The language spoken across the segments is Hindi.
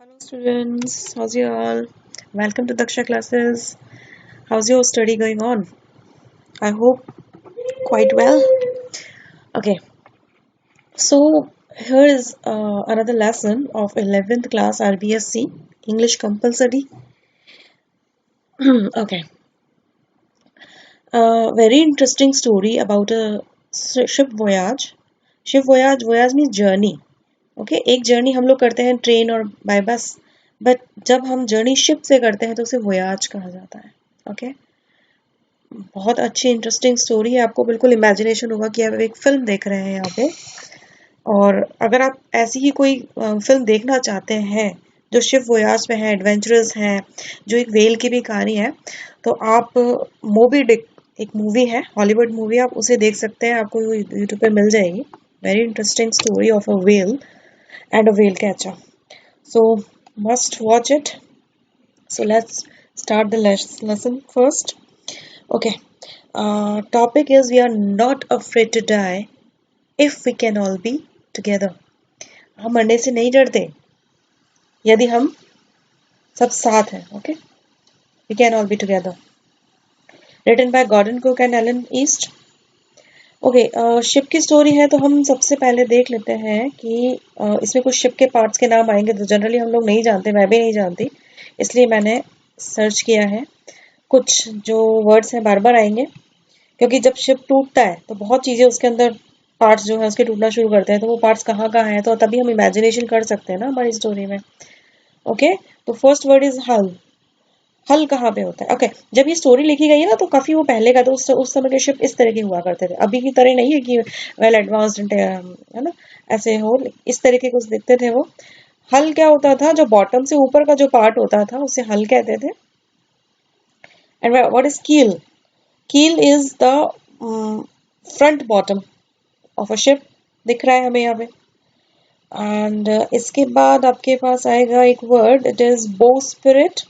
Hello students, how's you all? Welcome to Daksha classes. How's your study going on? I hope quite well. Okay, so here is another lesson of 11th class RBSC English compulsory. Okay, very interesting story about a ship voyage. Ship voyage means journey. Okay एक जर्नी हम लोग करते हैं ट्रेन और बाय बस बट जब हम जर्नी शिप से करते हैं तो उसे वोयाज कहा जाता है ओके बहुत अच्छी इंटरेस्टिंग स्टोरी है आपको बिल्कुल इमेजिनेशन होगा कि आप एक फिल्म देख रहे हैं यहाँ पे और अगर आप ऐसी ही कोई फिल्म देखना चाहते हैं जो शिप वोयाज पे है एडवेंचरस है जो एक वेल की भी कहानी है तो आप मोबी डिक एक मूवी है हॉलीवुड मूवी आप उसे देख सकते हैं आपको यूट्यूब पे मिल जाएगी very interesting story of a well and a whale catcher. So must watch it. So let's start the lesson first. Okay. Topic is we are not afraid to die if we can all be together. हम मरने से नहीं डरते यदि हम सब साथ हैं. Okay. We can all be together. Written by Gordon Cook and Ellen East. Okay ship की स्टोरी है तो हम सबसे पहले देख लेते हैं कि इसमें कुछ शिप के पार्ट्स के नाम आएंगे तो जनरली हम लोग नहीं जानते मैं भी नहीं जानती इसलिए मैंने सर्च किया है कुछ जो वर्ड्स हैं बार बार आएंगे क्योंकि जब शिप टूटता है तो बहुत चीज़ें उसके अंदर पार्ट्स जो है उसके टूटना शुरू करते हैं तो वो पार्ट्स कहाँ कहाँ हैं तो तभी हम इमेजिनेशन कर सकते हैं ना हमारी स्टोरी में ओके तो फर्स्ट वर्ड इज हल हल कहाँ पे होता है ओके जब ये स्टोरी लिखी गई है ना तो काफी वो पहले का तो उस समय के शिप इस तरह के हुआ करते थे अभी की तरह नहीं है कि वेल एडवांस्ड है ना ऐसे हो इस तरह के कुछ दिखते थे वो हल क्या होता था जो बॉटम से ऊपर का जो पार्ट होता था उसे हल कहते थे एंड व्हाट इज कील कील is the front bottom of a ship दिख रहा है हमें यहाँ पे एंड इसके बाद आपके पास आएगा एक वर्ड इट इज बोस्पिरिट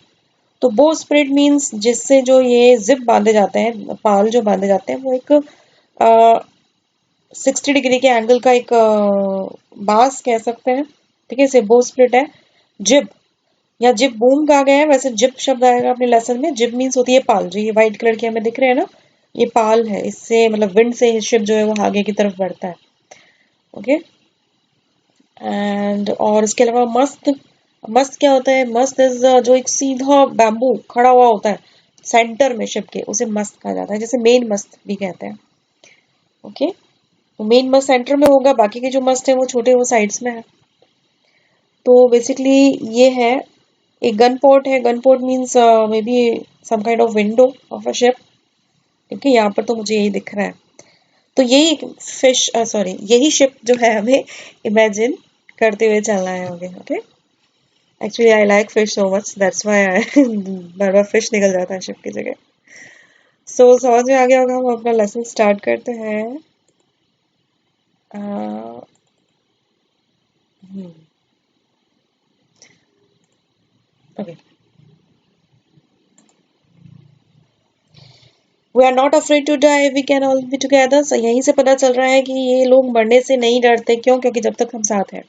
तो बो स्प्रिट मीन्स जिससे जो ये जिप बांधे जाते हैं पाल जो बांधे जाते हैं वो एक 60 डिग्री के एंगल का एक बांस कह सकते हैं ठीक है इसे बो स्प्रिट है जिप या जिप बूम कहा गया है वैसे जिप शब्द आएगा अपने लेसन में जिप मीन्स होती है पाल जो ये व्हाइट कलर की हमें दिख रहे हैं ना ये पाल है इससे मतलब विंड से शिप जो है वो आगे की तरफ बढ़ता है ओके एंड और इसके अलावा मस्त मस्त क्या होता है मस्त इज जो एक सीधा बैम्बू खड़ा हुआ होता है सेंटर में शिप के उसे मस्त कहा जाता है जैसे मेन मस्त भी कहते हैं ओके तो मेन मस्त सेंटर में होगा बाकी के जो मस्त है वो छोटे वो साइड्स में है तो बेसिकली ये है एक गन पोर्ट है gun port means may be some kind of window of a ship क्योंकि यहाँ पर तो मुझे यही दिख रहा है तो यही फिश सॉरी यही शिप जो है हमें इमेजिन करते हुए चलना है okay Actually, I like fish so much. That's why bar bar fish निकल जाता है शिप की जगह समझ में आ गया होगा हम अपना लेसन स्टार्ट करते हैं okay we are not afraid to die we can all be together so यहीं से पता चल रहा है कि ये लोग मरने से नहीं डरते क्यों क्योंकि जब तक हम साथ हैं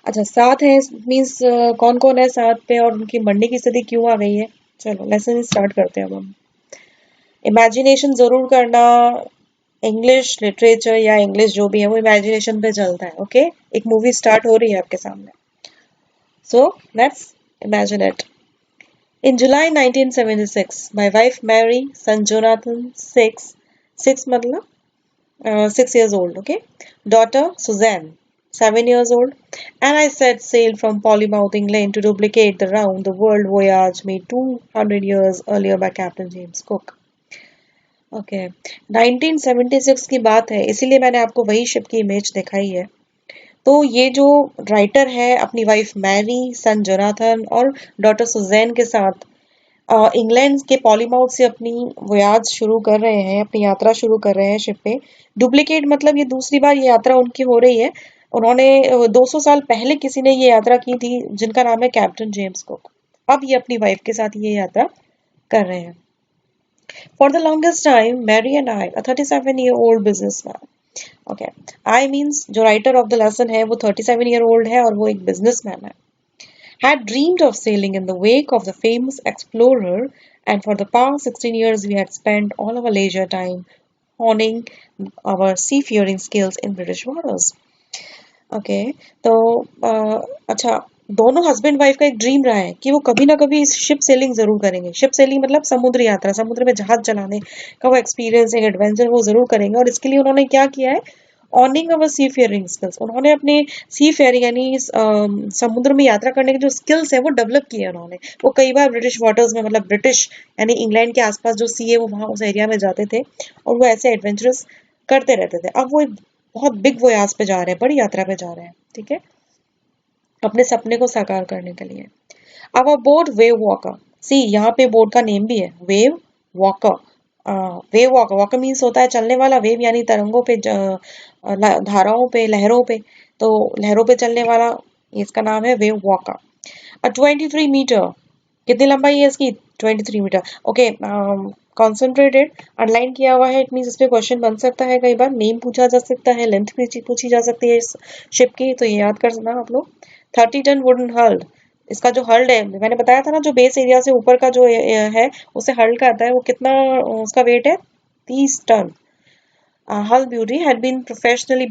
अच्छा साथ है मीन्स कौन कौन है साथ पे और उनकी मरने की स्थिति क्यों आ गई है चलो लेसन स्टार्ट करते हैं अब हम इमेजिनेशन जरूर करना इंग्लिश लिटरेचर या इंग्लिश जो भी है वो इमेजिनेशन पे चलता है ओके एक मूवी स्टार्ट हो रही है आपके सामने so let's imagine it In July 1976, my wife Mary, son Jonathan, six मतलब 6 years old, okay? Daughter Suzanne, 7 years old, and I set sail from Plymouth, England to duplicate the round the world voyage made 200 years earlier by Captain James Cook. Okay, 1976 की बात है इसीलिए मैंने आपको वही शिप की इमेज दिखाई है तो ये जो राइटर है अपनी वाइफ मैरी सन जोनाथन और डॉटर सुजैन के साथ इंग्लैंड के पॉलीमाउथ से अपनी वोयाज शुरू कर रहे हैं अपनी यात्रा शुरू कर रहे हैं शिप पे डुप्लीकेट मतलब ये दूसरी बार ये यात्रा उनकी हो रही है उन्होंने 200 साल पहले किसी ने ये यात्रा की थी जिनका नाम है कैप्टन जेम्स कुक अब ये अपनी वाइफ के साथ ये यात्रा कर रहे हैं for the longest time Mary and I 37-year-old businessman okay I means जो राइटर ऑफ द लेसन है वो 37-year-old है और वो एक बिजनेसमैन है had dreamed of sailing in the wake of the famous explorer, and for the past 16 years we had spent all our leisure time honing our seafaring skills in British waters. Okay तो अच्छा, दोनों हस्बैंड वाइफ का एक ड्रीम रहा है कि वो कभी ना कभी शिप सेलिंग जरूर करेंगे। शिप सेलिंग मतलब समुद्र यात्रा, समुद्र में जहाज चलाने का वो एक्सपीरियंस, एक एडवेंचर वो जरूर करेंगे। और इसके लिए उन्होंने क्या किया है, ऑनिंग अवर सी फेयरिंग स्किल्स, उन्होंने अपने सी फेयरिंग यानी समुद्र में यात्रा करने के जो स्किल्स है वो डेवलप किए उन्होंने। वो कई बार ब्रिटिश वाटर्स में, मतलब ब्रिटिश यानी इंग्लैंड के आसपास जो सी है वो वहाँ उस एरिया में जाते थे और वो ऐसे एडवेंचरस करते रहते थे। अब वो एक बहुत बिग वोयाज पे जा रहे हैं, बड़ी यात्रा पे जा रहे हैं, ठीक है, अपने सपने को साकार करने के लिए। अब बोर्ड वेव वॉकर, सी यहाँ पे बोर्ड का नेम भी है wave walker. Wave walker, walker means होता है चलने वाला, वेव यानी तरंगों पे, धाराओं पे, लहरों पे, तो लहरों पे चलने वाला, इसका नाम है वेव वॉकर। 23 मीटर, कितनी लंबाई है इसकी, 23 मीटर। ओके, कॉन्सेंट्रेटेड अंडरलाइन किया हुआ है, इट मीन्स इस पे क्वेश्चन बन सकता है, कई बार नेम पूछा जा सकता है, लेंथ पूछी जा सकती है इस शिप की, तो ये याद करना आप लोग। 30 टन वुडन हल्ड, इसका जो हल्ड है मैंने बताया था ना, जो बेस एरिया से ऊपर का जो है उसे हल्ड का आता है, वो कितना उसका वेट है, 30 टन। Hull beauty had been professionally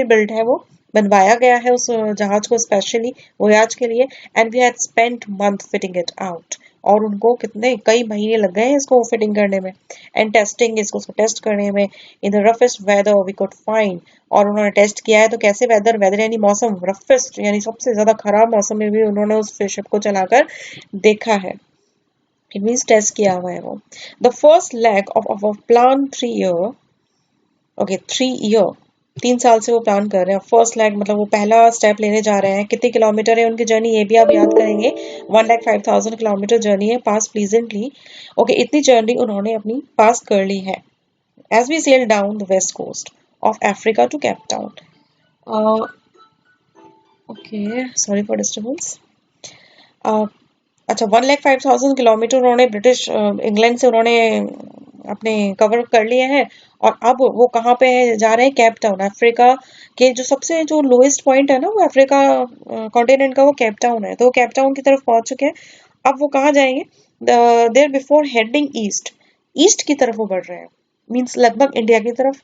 built है, वो बनवाया गया है उस जहाज को स्पेशली वोयाज के लिए। And we had spent month fitting it out, और उनको कितने कई महीने लग गए हैं इसको फिटिंग करने में, एंड टेस्टिंग, इसको टेस्ट करने में। In the roughest weather we could find, और उन्होंने टेस्ट किया है तो कैसे वेदर, वेदर यानी मौसम, रफेस्ट यानी सबसे ज्यादा खराब मौसम में भी उन्होंने उस शिप को चलाकर देखा है, इट मीन्स टेस्ट किया हुआ है वो। The first leg of plan 3 year, okay 3 year, 3 साल से वो प्लान कर रहे हैं। फर्स्ट लेग मतलब वो पहला स्टेप लेने जा रहे हैं। कितने किलोमीटर है उनकी जर्नी, ये भी आप याद करेंगे, 1,05,000 किलोमीटर जर्नी है, पास प्लीजेंटली। ओके, इतनी जर्नी उन्होंने अपनी पास कर ली है। As we sail down the west coast of Africa to Cape Town, okay sorry for disturbance. अच्छा, 1,05,000 किलोमीटर उन्होंने ब्रिटिश इंग्लैंड से उन्होंने अपने कवर कर लिए हैं। और अब वो कहाँ पे जा रहे हैं, केप टाउन, अफ्रीका के जो सबसे जो लोएस्ट पॉइंट है ना, वो अफ्रीका कॉन्टिनेंट का वो केप टाउन है, तो वो केप टाउन की तरफ पहुंच चुके हैं। अब वो कहाँ जाएंगे, there before heading east, east की तरफ वो बढ़ रहे हैं, मीन्स लगभग इंडिया की तरफ।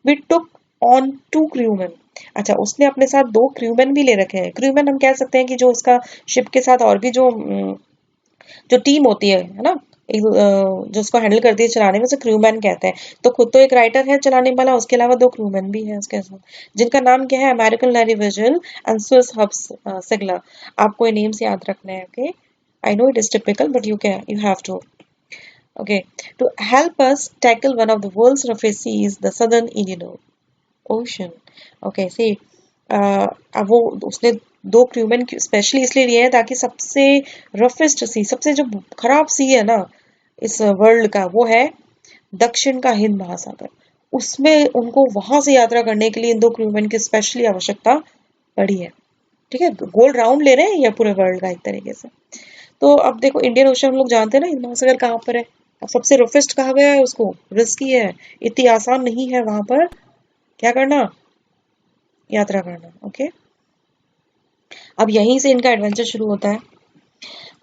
वी टुक ऑन 2 क्रूमैन, अच्छा उसने अपने साथ 2 क्रूमैन भी ले रखे हैं। क्रूमैन हम कह सकते हैं कि जो उसका शिप के साथ और भी जो जो टीम होती है ना, एक जो उसको हैंडल करती है चलाने में, उसे क्रूमैन कहते हैं। तो खुद तो एक राइटर है चलाने वाला, उसके अलावा 2 क्रूमैन भी है उसके साथ, जिनका नाम क्या है, American Larry Wiesel and Swiss Hubs Sigler. आपको ये नेम्स याद रखना है, okay. I know it is typical but you have to, okay, to help us tackle one of the world's roughest seas, the southern Indian Ocean. Okay, see, अब वो उसने 2 क्रूमैन स्पेशली इसलिए लिए हैं ताकि सबसे रफेस्ट सी, सबसे जो खराब सी है ना इस वर्ल्ड का, वो है दक्षिण का हिंद महासागर। उसमें उनको वहां से यात्रा करने के लिए इन 2 क्रूमैन की स्पेशली आवश्यकता पड़ी है, ठीक है। गोल्ड राउंड ले रहे हैं या पूरे वर्ल्ड का एक तरीके से। तो अब देखो, इंडियन ओशन हम लोग जानते हैं ना, हिंद महासागर कहाँ पर है। अब सबसे रफेस्ट कहा गया है उसको, रिस्की है, इतनी आसान नहीं है वहां पर क्या करना, यात्रा करना, ओके। अब यहीं से इनका एडवेंचर शुरू होता है।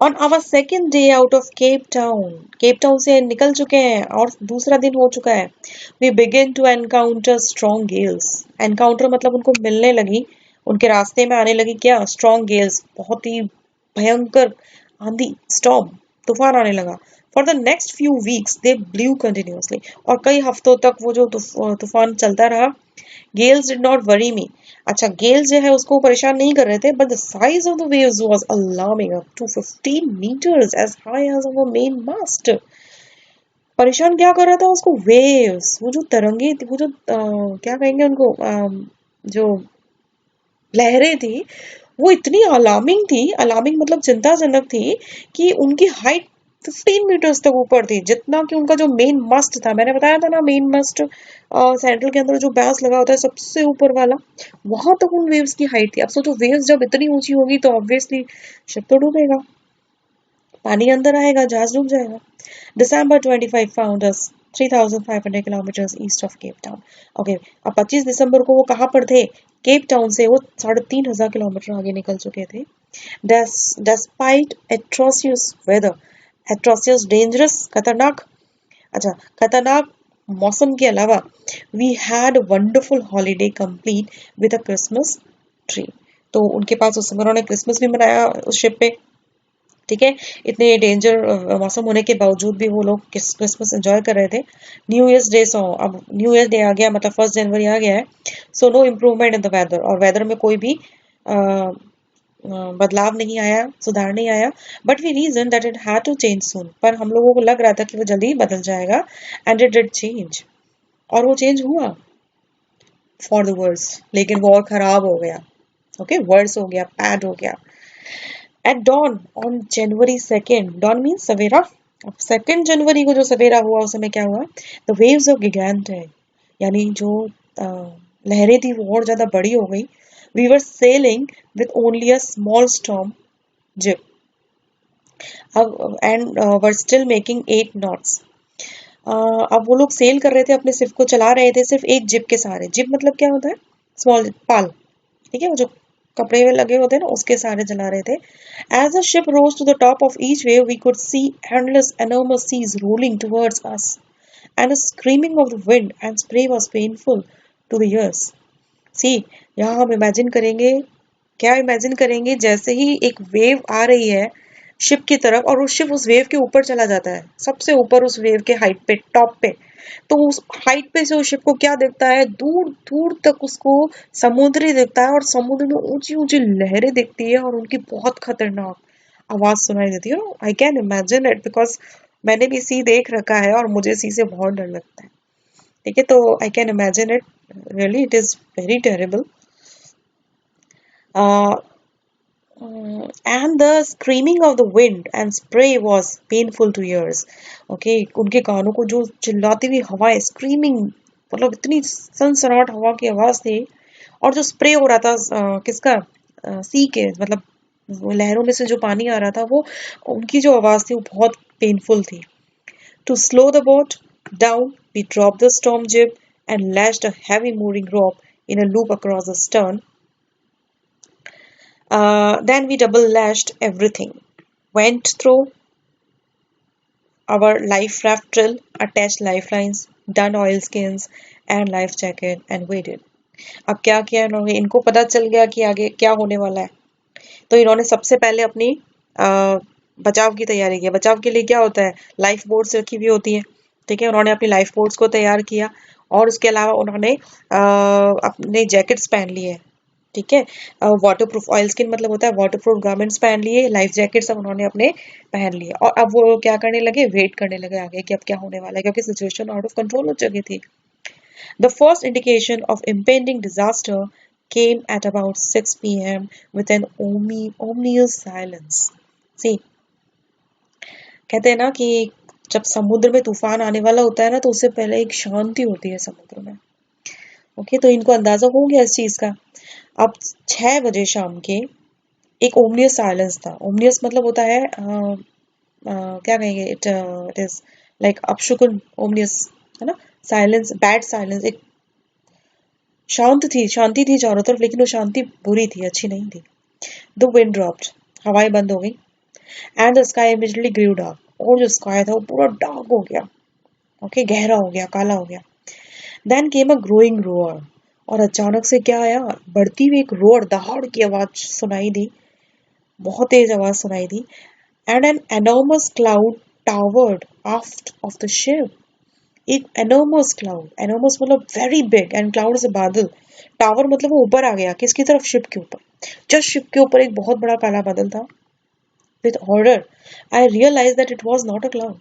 On our second day out of Cape Town से निकल चुके हैं और दूसरा दिन हो चुका है। We begin to encounter strong gales, encounter मतलब उनको मिलने लगी, उनके रास्ते में आने लगी क्या, स्ट्रॉन्ग गेल्स, बहुत ही भयंकर आंधी, स्टॉर्म, तूफान आने लगा। For the next few weeks they blue continuously, और कई हफ्तों तक वो जो तूफान चलता रहा। गेल्स डिड नॉट वरी मी, अच्छा गेल्स जो है उसको परेशान नहीं कर रहे थे, but the size of the waves was alarming, up to 15 meters as high as our main mast। परेशान क्या कर रहा था उसको, वेव्स, वो जो तरंगे, वो जो क्या कहेंगे उनको, जो लहरें थी, वो इतनी अलार्मिंग थी, अलार्मिंग मतलब चिंताजनक थी, कि उनकी हाइट 15 मीटर्स तक ऊपर थी, जितना कि उनका जो मेन मस्ट था, मैंने बताया था ना मेन मस्ट सेंट्रल के अंदर जो बैस लगा होता है सबसे ऊपर वाला, वहां तक उन वेव्स की हाइट थी। अब सोचो वेव्स जब इतनी ऊंची होगी तो ऑब्वियसली शिप तो डूबेगा, पानी अंदर आएगा, जहाज डूब जाएगा। December 25 found us 3,500 kilometers east of Cape Town. Okay, अब 25 दिसंबर को वो कहाँ पर थे, केप टाउन से वो 3,500 किलोमीटर आगे निकल चुके थे। despite atrocious weather, atrocious dangerous खतरनाक, अच्छा खतरनाक मौसम के अलावा, we had wonderful holiday complete with a Christmas tree. तो उनके पास उस समय उन्होंने क्रिसमस भी मनाया उस शिप पे, ठीक है। इतने डेंजर मौसम होने के बावजूद भी वो लोग क्रिसमस एंजॉय कर रहे थे। न्यू ईयर्स डे सो अब न्यू ईयर डे आ गया, मतलब 1 जनवरी आ गया है। So no improvement in the weather, और वेदर में कोई भी बदलाव नहीं आया, सुधार नहीं आया। But we reason that it had to change soon, पर हम लोगों को लग रहा था कि वो जल्दी बदल जाएगा। एंड इट डिड चेंज, और वो चेंज हुआ फॉर द वर्स, लेकिन वो और खराब हो गया। ओके, वर्स हो गया, बैड हो गया। At dawn on January 2, dawn means सवेरा। अब 2 जनवरी को जो सवेरा हुआ उस समय क्या हुआ, द वेव्स ऑफ गिगैंट है, यानी जो लहरें थी वो और ज्यादा बड़ी हो गई। We were sailing with only a small storm jib, अब and were still making 8 knots। अब वो लोग सेल कर रहे थे, अपने शिप को चला रहे थे सिर्फ एक जिप के सहारे। जिप मतलब क्या होता है, स्मॉल पाल, ठीक है, वो जो कपड़े में लगे होते हैं ना, उसके सहारे चला रहे थे। As the ship rose to the top of each wave we could see endless enormous seas rolling towards us, and the screaming of the wind and spray was painful to the ears। सी, यहाँ हम इमेजिन करेंगे, क्या इमेजिन करेंगे, जैसे ही एक वेव आ रही है शिप की तरफ, और वो शिप उस वेव के ऊपर चला जाता है, सबसे ऊपर उस वेव के हाइट पे, टॉप पे। तो उस हाइट पे से उस शिप को क्या दिखता है, दूर दूर तक उसको समुद्र ही दिखता है, और समुद्र में ऊंची ऊंची लहरें दिखती है, और उनकी बहुत खतरनाक आवाज सुनाई देती है। I can imagine it, because मैंने भी सी देख रखा है और मुझे सी से बहुत डर लगता है, ठीक है। तो I can imagine it, really it is very terrible. And the screaming of the wind and spray was painful to ears। Okay, उनके कानों को जो चिल्लाती हुई हवाएं, स्क्रीमिंग, मतलब इतनी सनसनाहट हवा की आवाज थी, और जो स्प्रे हो रहा था किसका, सी के, मतलब वो लहरों में से जो पानी आ रहा था, वो उनकी जो आवाज थी वो बहुत पेनफुल थी। To slow the boat down, we dropped the storm jib and lashed a heavy mooring rope in a loop across the stern। Then we double lashed everything, went through our life raft drill, attached lifelines, done oilskins and life jacket and waited। अब क्या किया इन्होंने, इनको पता चल गया कि आगे क्या होने वाला है, तो इन्होंने सबसे पहले अपनी बचाव की तैयारी की। बचाव के लिए क्या होता है, लाइफ बोट्स रखी हुई होती है, ठीक है। उन्होंने अपनी लाइफ बोट्स को तैयार किया, और उसके अलावा उन्होंने अपने जैकेट्स पहन लिए, ठीक है। वाटर प्रूफ, ऑयल स्किन मतलब होता है वाटर प्रूफ गारमेंट्स पहन लिए, लाइफ जैकेट सब उन्होंने अपने पहन लिए, और अब वो क्या करने लगे, वेट करने लगे आगे कि अब क्या होने वाला है, क्योंकि सिचुएशन आउट ऑफ कंट्रोल हो चुकी थी। The first indication of impending disaster came at about 6 p.m. with an ominous silence। See, कहते हैं ना कि जब समुद्र में तूफान आने वाला होता है ना, तो उससे पहले एक शांति होती है समुद्र में। ओके, तो इनको अंदाजा हो गया इस चीज का। अब 6 बजे शाम के एक ओमनियस साइलेंस था। ओमनियस मतलब होता है क्या कहेंगे, इट इज लाइक अपशुकुन ओमनियस, है ना, साइलेंस, बैड साइलेंस, एक शांत थी, शांति थी चारों तरफ, लेकिन वो शांति बुरी थी, अच्छी नहीं थी। द विंड ड्रॉप्ड, हवाएं बंद हो गई, and the sky immediately grew dark, और जो स्काई था वो पूरा डार्क हो गया, ओके, गहरा हो गया, काला हो गया। Then came a growing roar, और अचानक से क्या आया, बढ़ती हुई एक रोअर, दहाड़ की आवाज सुनाई दी, बहुत तेज आवाज सुनाई दी। And an enormous cloud towered aft of the ship, एक एनॉर्मस क्लाउड, एनॉर्मस मतलब वेरी बिग, एंड क्लाउड से बादल, टावर मतलब वो ऊपर आ गया, किसकी तरफ, शिप के ऊपर। जस्ट शिप के ऊपर एक बहुत बड़ा काला बादल था। विद ऑर्डर I realised that it was not a cloud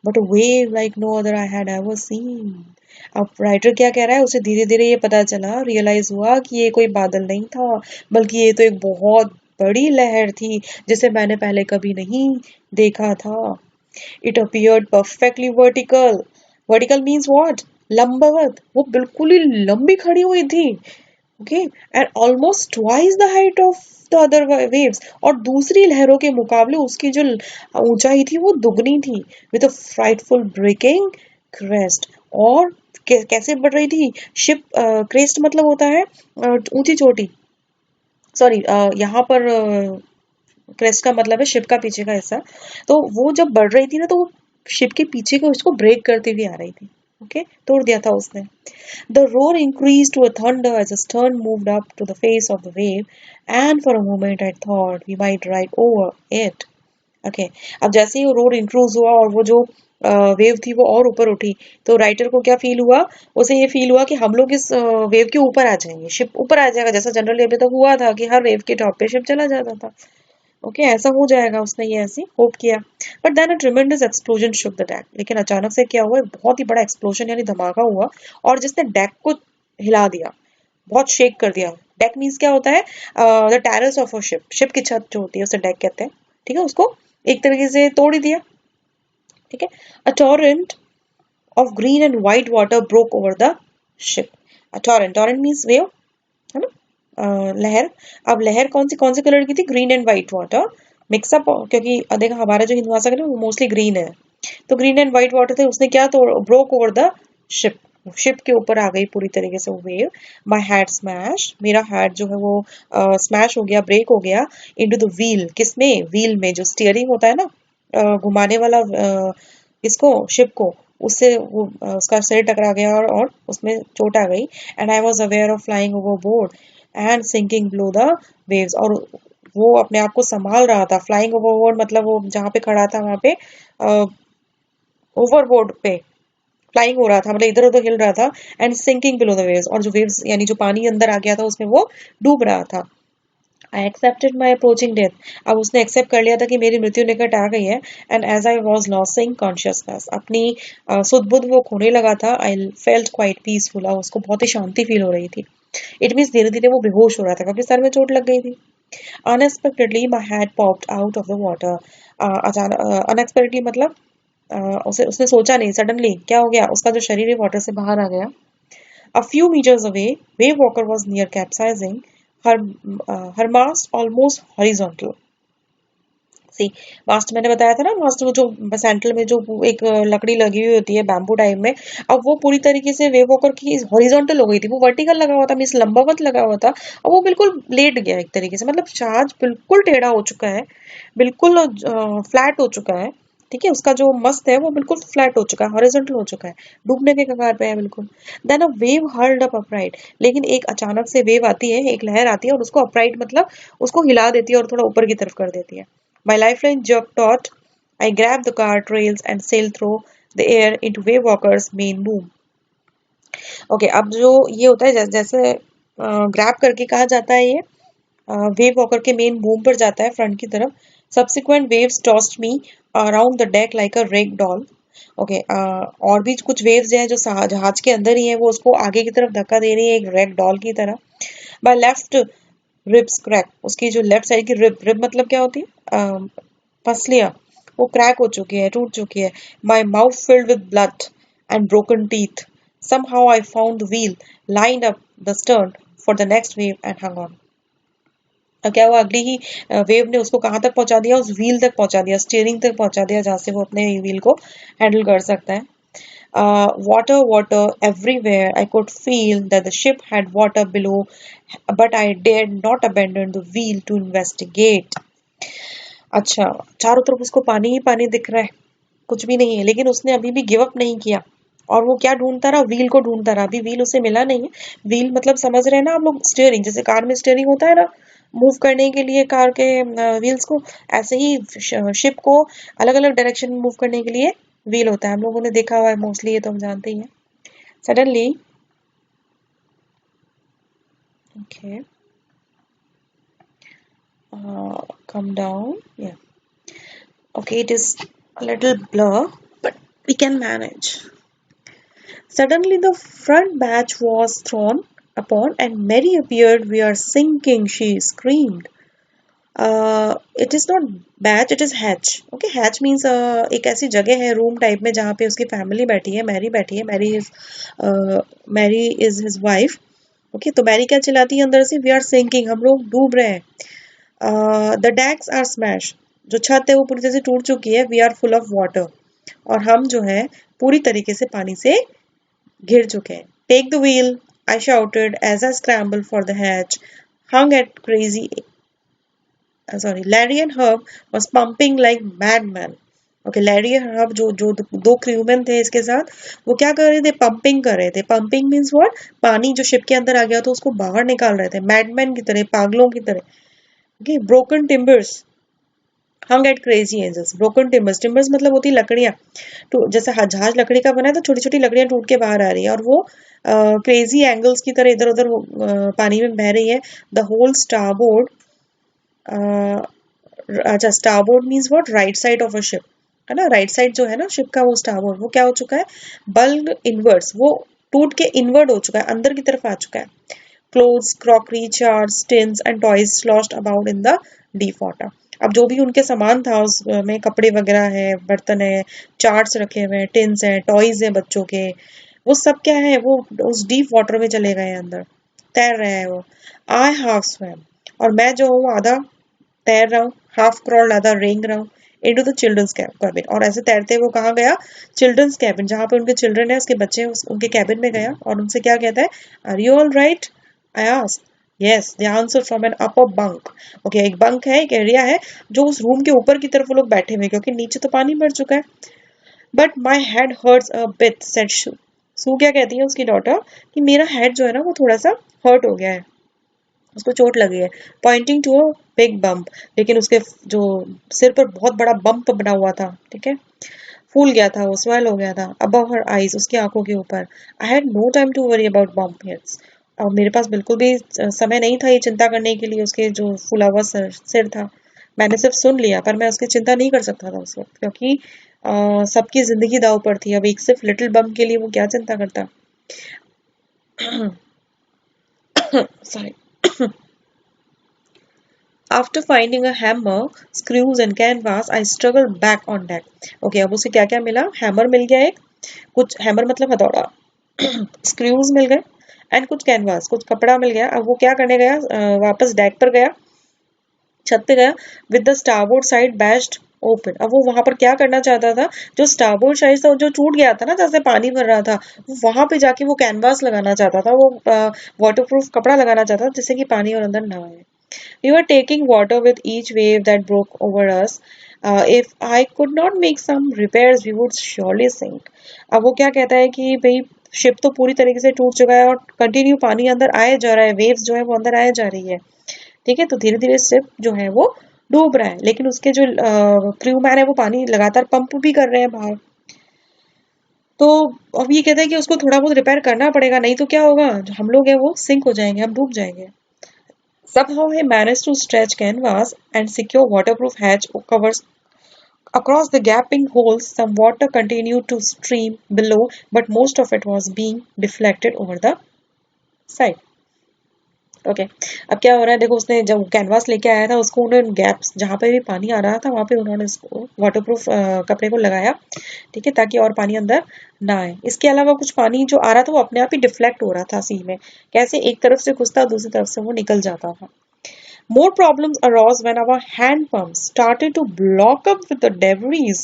but a wave like no other I had ever seen. अब राइटर क्या कह रहा है, उसे धीरे धीरे ये पता चला, रियलाइज हुआ कि ये कोई बादल नहीं था, बल्कि ये तो एक बहुत बड़ी लहर थी जिसे मैंने पहले कभी नहीं देखा था। It appeared perfectly vertical. Vertical means what, लंबवत, वो बिल्कुल ही लंबी खड़ी हुई थी, okay, and almost twice the height of the other waves, और दूसरी लहरों के मुकाबले उसकी जो ऊंचाई थी वो दुगनी थी। With a frightful breaking crest, और कैसे बढ़ रही थी शिप, क्रेस्ट मतलब होता है ऊंची चोटी, सॉरी, यहाँ पर क्रेस्ट का मतलब है शिप का पीछे का हिस्सा। तो वो जब बढ़ रही थी ना, तो वो शिप के पीछे को उसको ब्रेक करती हुई आ रही थी। ओके, तोड़ दिया था उसने। The roar increased to a thunder as the stern moved up to the face of the wave, and for a moment I thought we might ride over it. Okay, अब जैसे ही वो रोड इंक्रूज हुआ और वो जो वेव थी वो और ऊपर उठी, तो राइटर को क्या फील हुआ? उसे ये फील हुआ कि हम लोग इस वेव के ऊपर आ जाएंगे, शिप ऊपर आ जाएगा, जैसा जनरली अभी तक हुआ था कि हर वेव के टॉप पे शिप चला जाता था। ओके, ऐसा हो जाएगा, उसने ये ऐसी होप किया। But then a tremendous explosion shook the deck. लेकिन अचानक से क्या हुआ, एक बहुत ही बड़ा एक्सप्लोजन यानी धमाका हुआ, और जिसने डेक को हिला दिया, बहुत शेक कर दिया। डेक मीन्स क्या होता है? The terrace of a ship, ship की छत जो होती है उसे डेक कहते हैं। ठीक है, उसको एक तरीके से तोड़ ही दिया। ठीक है, a torrent of green and white water broke over the ship. A torrent, torrent means wave, है ना? लहर। अब लहर कौन सी कलर की थी? Green and white water mix up, क्योंकि देखा हमारा जो हिंदू भाषा का ना वो मोस्टली ग्रीन है, तो ग्रीन एंड व्हाइट वाटर थे, उसने क्या तो broke over the ship, ship के ऊपर आ गई पूरी तरीके से वो वेव। माई हैड स्मैश, मेरा हैड जो है वो स्मैश हो गया, ब्रेक हो गया इनटू द व्हील। किसमें? व्हील में, जो स्टीयरिंग होता है ना, घुमाने वाला, इसको शिप को, उससे वो उसका सिर टकरा गया, और उसमें चोट आ गई। And I was aware of flying overboard and sinking below the waves. और वो अपने आप को संभाल रहा था। फ्लाइंग ओवर बोर्ड मतलब वो जहाँ पे खड़ा था वहां पे ओवरबोर्ड पे फ्लाइंग हो रहा था, मतलब इधर उधर हिल रहा था। And sinking below the waves, और जो वेव्स यानी जो पानी अंदर आ गया था उसमें वो डूब रहा था। I accepted my approaching death. अब उसने एक्सेप्ट कर लिया था कि मेरी मृत्यु निकट आ गई है। And as I was losing consciousness, अपनी सुध बुध वो खोने लगा था। आई फेल्ट क्वाइट पीसफुल, और उसको बहुत ही शांति फील हो रही थी। इट मीन्स धीरे धीरे वो बेहोश हो रहा था क्योंकि सर में चोट लग गई थी। Unexpectedly my head popped out of the water. अचानक, अनएक्सपेक्टेडली मतलब उसे उसने सोचा नहीं, सडनली क्या हो गया, उसका जो शरीर है वाटर से बाहर आ गया। A few meters away, Wave Walker was near capsizing, her her mast almost horizontal. सी, मास्ट मैंने बताया था ना, मास्ट वो जो सेंट्रल में जो एक लकड़ी लगी हुई होती है बैम्बू टाइप में, अब वो पूरी तरीके से वेव वॉकर की हॉरिजॉन्टल हो गई थी। वो वर्टिकल लगा हुआ था, मीन्स लंबावत लगा हुआ था, और वो बिल्कुल लेट गया एक तरीके से, मतलब जहाज बिल्कुल टेढ़ा हो चुका है, बिल्कुल फ्लैट हो चुका है। ठीक है, उसका जो मस्त है वो बिल्कुल फ्लैट हो चुका है, हॉरिजॉन्टल हो चुका है, डूबने के कगार पे है बिल्कुल। Then a wave hurled up upright. लेकिन एक अचानक से वेव आती है, एक लहर आती है, और उसको अपराइट मतलब उसको हिला देती है और थोड़ा ऊपर की तरफ कर देती है। My lifeline jerked taut. I grabbed the guard rails and sailed through the air into Waywalker's main boom. Okay, अब जो ये होता है जैसे ग्रैब करके कहा जाता है, ये वेव वॉकर के मेन बूम पर जाता है फ्रंट की तरफ। Subsequent waves tossed me around the deck like अ रेग डॉल। ओके, और भी कुछ वेव्स हैं जो जहाज के अंदर ही है, वो उसको आगे की तरफ धक्का दे रही है एक रेग डॉल की तरह। माई लेफ्ट रिब्स क्रैक, उसकी जो लेफ्ट साइड की रिब, रिब मतलब क्या होती है? पसलियां, वो क्रैक हो चुकी है, टूट चुकी है। My mouth filled with blood and broken teeth. somehow I found the wheel lined up the stern for the next wave and hung on. अब क्या हुआ, अगली ही वेव ने उसको कहाँ तक पहुंचा दिया? उस व्हील तक पहुंचा दिया, स्टीयरिंग तक पहुंचा दिया, जहां से वो अपने व्हील को हैंडल कर सकता है। Water, water everywhere. I could feel that the ship had water below, but I dared not abandon the wheel to investigate. अच्छा, चारों तरफ उसको पानी ही पानी दिख रहा है, कुछ भी नहीं है, लेकिन उसने अभी भी गिव अप नहीं किया। और वो क्या ढूंढता रहा? व्हील को ढूंढता रहा। अभी व्हील उसे मिला नहीं है। व्हील मतलब समझ रहे हैं ना आप लोग? स्टीयरिंग, जैसे कार में स्टीयरिंग होता है ना, मूव करने के लिए कार के व्हील्स को, ऐसे ही शिप को अलग अलग डायरेक्शन में मूव करने के लिए व्हील होता है। हम लोगों ने देखा हुआ है मोस्टली, ये तो हम जानते ही हैं। Suddenly, okay, come down, yeah, okay, it is a little blur, but we can manage. Suddenly the front batch was thrown upon and Mary appeared. We are sinking, she screamed. It is not batch, it is hatch. Okay, hatch means एक ऐसी जगह है रूम टाइप में जहाँ पे उसकी फैमिली बैठी है, मैरी बैठी है। Mary is his wife. Okay, तो मैरी क्या चिल्लाती है अंदर से? वी आर सिंकिंग, हम लोग डूब रहे हैं। द डैक्स आर स्मैश, जो छत है वो पूरी तरह से टूट चुकी है। We are full of water, और हम जो है पूरी तरीके से पानी से घिर चुके हैं। Take the wheel, I shouted as I scrambled for the hatch. hung at crazy Larry and Herb was pumping like madman. Okay, Larry hub जो जो दो क्रूमैन थे इसके साथ, वो क्या कर रहे थे, पंपिंग कर रहे थे. पंपिंग मीन्स व्हाट, पानी जो शिप के अंदर आ गया था उसको बाहर निकाल रहे थे, मैडमैन की तरह, पागलों की तरह. Okay, broken timbers hung at crazy angles. Broken timbers, timbers मतलब होती है लकड़ियां. तो जैसे जहाज लकड़ी का बना है तो छोटी छोटी लकड़ियां टूट के बाहर आ रही है और वो क्रेजी एंगल्स की तरह इधर उधर पानी में बह रही है. द होल स्टारबोर्ड, अच्छा starboard means what, right side of a ship, है ना. राइट साइड जो है ना शिप का, वो स्टारबोर्ड, वो क्या हो चुका है, बल्ब इनवर्ड्स, वो टूट के इनवर्ड हो चुका है, अंदर की तरफ आ चुका है. Clothes, crockery, chairs, tins and toys sloshed about in the deep water. अब जो भी उनके सामान था उसमें, कपड़े वगैरह है, बर्तन है, चार्ट्स रखे हुए हैं, टिन्स हैं, टॉयज हैं बच्चों के, वो सब क्या है, वो उस डीप वाटर में चले गए हैं, अंदर तैर रहे हैं वो. आई हाफ स्वैम, और मैं जो हूँ आधा तैर रहा हूँ, हाफ क्रॉल आधा रेंग रहा हूँ, इनटू द चिल्ड्रंस कैबिन. और ऐसे तैरते वो कहाँ गया, चिल्ड्रंस कैबिन, जहाँ पे उनके चिल्ड्रन है, उसके बच्चे हैं, उनके कैबिन में गया और उनसे क्या कहता है, are you all right, I asked. Yes, they answer from an upper bunk. Okay, एक बंक है, एक एरिया है जो उस रूम के ऊपर की तरफ वो लोग बैठे हुए, क्योंकि नीचे तो पानी भर चुका है. But my head hurts a bit, said Sue. Sue क्या कहती है उसकी डॉटर, कि मेरा हेड जो है ना वो थोड़ा सा हर्ट हो गया है, उसको चोट लगी है. Pointing to a big bump, लेकिन उसके जो सिर पर बहुत बड़ा बम्प बना हुआ था, ठीक है, फूल गया था, वो स्वेल हो गया था. अबव हर आईज, उसकी आंखों के ऊपर. I had no time to worry about bump hits. और मेरे पास बिल्कुल भी समय नहीं था ये चिंता करने के लिए, उसके जो फूला हुआ सिर था. मैंने सिर्फ सुन लिया, पर मैं उसकी चिंता नहीं कर सकता था उस वक्त, क्योंकि सबकी जिंदगी दाव पर थी. अब एक सिर्फ लिटिल बम्प के लिए वो क्या चिंता करता. Sorry. After finding a hammer, screws and canvas, I struggled back on deck. Okay, अब उसे क्या क्या मिला, हैमर मिल गया एक, कुछ हैमर मतलब हथौड़ा, स्क्रूज मिल गए, एंड कुछ कैनवास, कुछ कपड़ा मिल गया. अब वो क्या करने गया, वापस डेक पर गया, छत पे गया, with the starboard side bashed open. अब वो वहां पर क्या करना चाहता था, जो स्टारबोर्ड साइड था जो टूट गया था ना, जैसे पानी भर रहा था, वो वहां पे जाके वो कैनवास लगाना चाहता था, वो वाटरप्रूफ कपड़ा लगाना चाहता था, जिससे कि पानी और अंदर ना आए. We were taking water with each wave that broke over us. If I could not make some repairs, we would surely sink. अब वो क्या कहता है कि भाई शिप तो पूरी तरीके से टूट चुका है और कंटिन्यू पानी अंदर आए जा रहा है, वेव्स जो है वो अंदर आए जा रही है, ठीक है. तो धीरे धीरे शिप जो है वो डूब रहा है, लेकिन उसके जो क्रू मैन है वो पानी लगातार पंप भी कर रहे हैं बाहर. तो अब ये कहता है कि उसको थोड़ा बहुत रिपेयर करना पड़ेगा, नहीं तो क्या होगा, जो हम लोग हैं वो सिंक हो जाएंगे, हम डूब जाएंगे. Somehow he managed to stretch canvas and secure waterproof hatch covers across the gaping holes. Some water continued to stream below, but most of it was being deflected over the side. Okay, अब क्या हो रहा है, देखो उसने जब कैनवास लेके आया था उसको उन्होंने गैप्स जहाँ पे भी पानी आ रहा था वहां पे उन्होंने इसको वाटरप्रूफ कपड़े को लगाया, ठीक है, ताकि और पानी अंदर ना आए. इसके अलावा कुछ पानी जो आ रहा था वो अपने आप ही डिफ्लेक्ट हो रहा था सी में, कैसे, एक तरफ से घुसता दूसरी तरफ से वो निकल जाता था. More problems arose when our hand pumps started to block up with the debris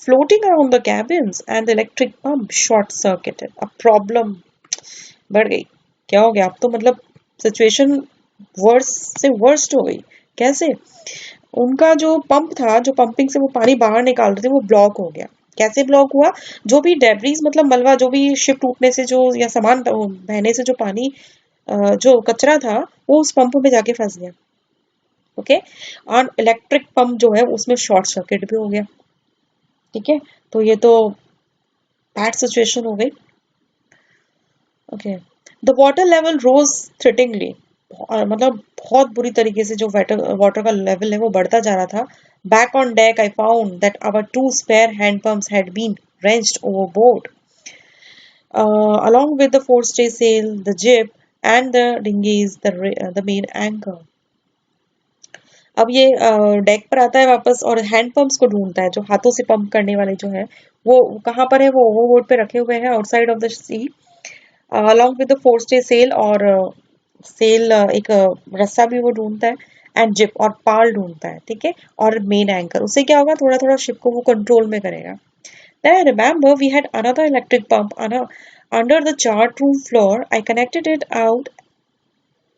floating around the cabins and the electric pump short circuited. अब प्रॉब्लम बढ़ गई. क्या हो गया, अब तो मतलब सिचुएशन वर्स से वर्स्ट हो गई. कैसे, उनका जो पंप था, जो पंपिंग से वो पानी बाहर निकाल रहे थे, वो ब्लॉक हो गया. कैसे ब्लॉक हुआ, जो भी डेब्रीज मतलब मलबा, जो भी शिप टूटने से जो या सामान बहने से जो पानी जो कचरा था वो उस पंप में जाके फंस गया. ओके, और इलेक्ट्रिक पंप जो है उसमें शॉर्ट सर्किट भी हो गया, ठीक है. तो ये तो बैड सिचुएशन हो गई. Okay, the water level rose threateningly, मतलब बहुत बुरी तरीके से जो वाटर का लेवल है वो बढ़ता जा रहा था. Back on deck I found that our two spare hand pumps had been wrenched overboard, along with the forestay sail, the jib, and the dinghies, the main anchor. अब ये डेक पर आता है वापस और हैंड पंप्स को ढूंढता है, जो हाथों से पंप करने वाले जो है वो कहाँ पर है, वो ओवरबोर्ड पे रखे हुए हैं outside of the sea, along with the forestay sail, और सेल एक रस्सा भी वो ढूंढता है, एंड जिप और पाल ढूंढता है, ठीक है, और मेन एंकर. उससे क्या होगा, थोड़ा थोड़ा शिप को वो कंट्रोल में करेगा. Then I remember we had another electric pump under the chart room floor. I connected it out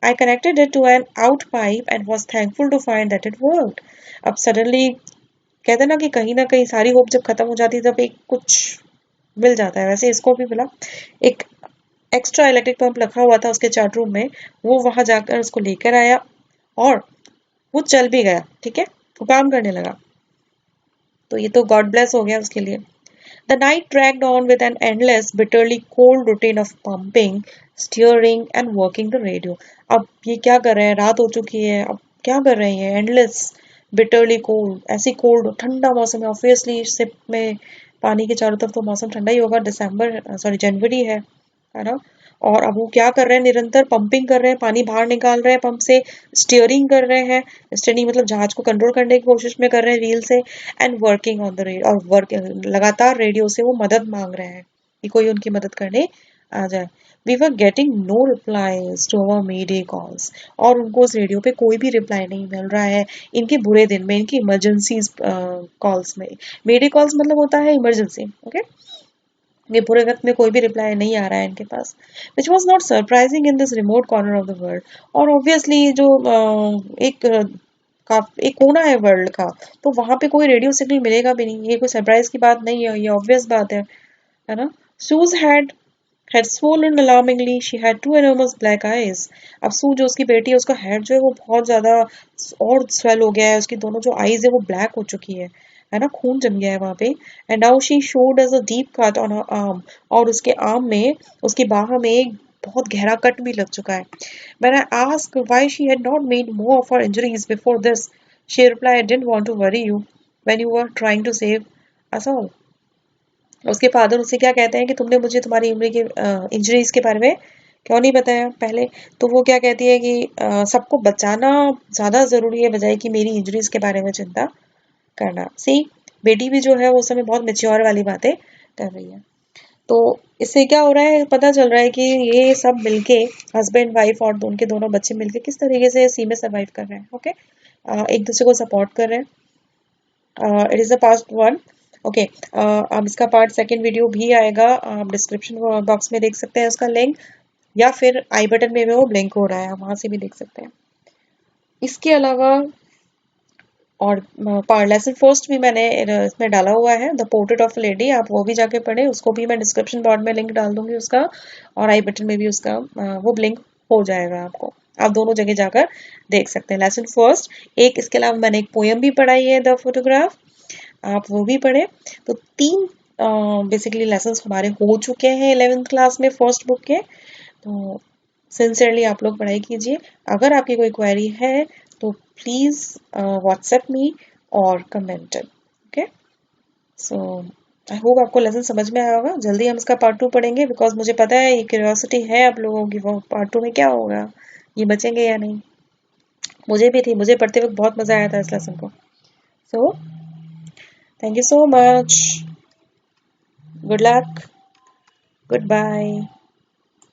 I connected it to an out pipe and was thankful to find that it worked. अब suddenly कहते हैं ना कहीं सारी होप जब खत्म हो जाती है तब एक कुछ मिल जाता है, वैसे इसको भी मिला। एक एक्स्ट्रा इलेक्ट्रिक पंप रखा हुआ था उसके चार्ट रूम में, वो वहां जाकर उसको लेकर आया और वो चल भी गया, ठीक है, वो काम करने लगा। तो ये तो गॉड ब्लेस हो गया उसके लिए। The night dragged on with an endless, bitterly cold routine of pumping, steering and working the radio. अब ये क्या कर रहे हैं, रात हो चुकी है, अब क्या कर रहे हैं, एंडलेस बिटरली कोल्ड, ऐसी कोल्ड ठंडा मौसम है, ऑब्वियसली शिप में पानी के चारों तरफ तो मौसम ठंडा ही होगा, दिसंबर सॉरी जनवरी है ना। और अब वो क्या कर रहे हैं, निरंतर पंपिंग कर रहे हैं, पानी बाहर निकाल रहे हैं पंप से, स्टीयरिंग कर रहे हैं, स्टीयरिंग मतलब जहाज को कंट्रोल करने की कोशिश में कर रहे हैं व्हील से, and working on the radio, और वर्क लगातार रेडियो से वो मदद मांग रहे हैं कि कोई उनकी मदद करने आ जाए। We were getting no replies to our mayday calls, और उनको उस रेडियो पे कोई भी रिप्लाई नहीं मिल रहा है इनके बुरे दिन में, इनकी इमरजेंसी कॉल्स में। मेडे कॉल्स मतलब होता है इमरजेंसी, ओके। ये पूरे वक्त में कोई भी रिप्लाई नहीं आ रहा है इनके पास, which was not surprising in this remote corner of the world. और ऑब्वियसली जो एक कोना है वर्ल्ड का, तो वहां पे कोई रेडियो सिग्नल मिलेगा भी नहीं, ये कोई सरप्राइज की बात नहीं है, ये ऑब्वियस बात है ना। सूज had swollen alarmingly. She had two enormous black eyes. अब सू जो उसकी बेटी है उसका हेड जो है वो बहुत ज्यादा और स्वेल हो गया है, उसकी दोनों जो आईज है वो ब्लैक हो चुकी है ना, खून जम गया है वहां पे। And now she showed us a deep cut on her arm, और उसके आर्म में, उसकी बाह में एक बहुत गहरा कट भी लग चुका है। When I asked why she had not made more of her injuries before this, she replied, I didn't want to worry you when you were trying to save us all. उसके फादर उससे क्या कहते हैं कि तुमने मुझे तुम्हारी उम्र की इंजरीज के बारे में क्यों नहीं बताया पहले। तो वो क्या कहती है कि सबको बचाना ज्यादा जरूरी है बजाय कि मेरी इंजरीज के बारे में चिंता करना। सी बेटी भी जो है वो समय बहुत मेच्योर वाली बातें कर रही है। तो इससे क्या हो रहा है, पता चल रहा है कि ये सब मिलके हस्बैंड वाइफ और उनके दोनों बच्चे मिलके किस तरीके से सी में सर्वाइव कर रहे हैं, ओके। एक दूसरे को सपोर्ट कर रहे हैं। It is the part one, okay. अब इसका पार्ट सेकंड वीडियो भी आएगा, आप डिस्क्रिप्शन बॉक्स में देख सकते हैं उसका लिंक, या फिर आई बटन में भी वो ब्लिंक हो रहा है, आप वहां से भी देख सकते हैं। इसके अलावा और लेसन फर्स्ट भी मैंने इसमें डाला हुआ है, द पोर्ट्रेट ऑफ लेडी, आप वो भी जाके पढ़े, उसको भी मैं डिस्क्रिप्शन बॉक्स में लिंक डाल दूंगी उसका, और आई बटन में भी उसका वो लिंक हो जाएगा आपको, आप दोनों जगह जाकर देख सकते हैं लेसन फर्स्ट। एक इसके अलावा मैंने एक पोएम भी पढ़ाई है, द फोटोग्राफ, आप वो भी पढ़े। तो तीन बेसिकली लेसन्स हमारे हो चुके हैं 11th क्लास में फर्स्ट बुक के। तो सिंसियरली आप लोग पढ़ाई कीजिए। अगर आपकी कोई क्वेरी है तो प्लीज व्हाट्सएप मी और comment, okay. So I hope आपको लेसन समझ में आया होगा। जल्दी हम इसका पार्ट 2 पढ़ेंगे, बिकॉज मुझे पता है ये क्यूरियोसिटी है आप लोगों की, वो पार्ट 2 में क्या होगा, ये बचेंगे या नहीं। मुझे भी थी, मुझे पढ़ते वक्त बहुत मजा आया था इस लेसन को। सो thank you so much. Good luck. Goodbye.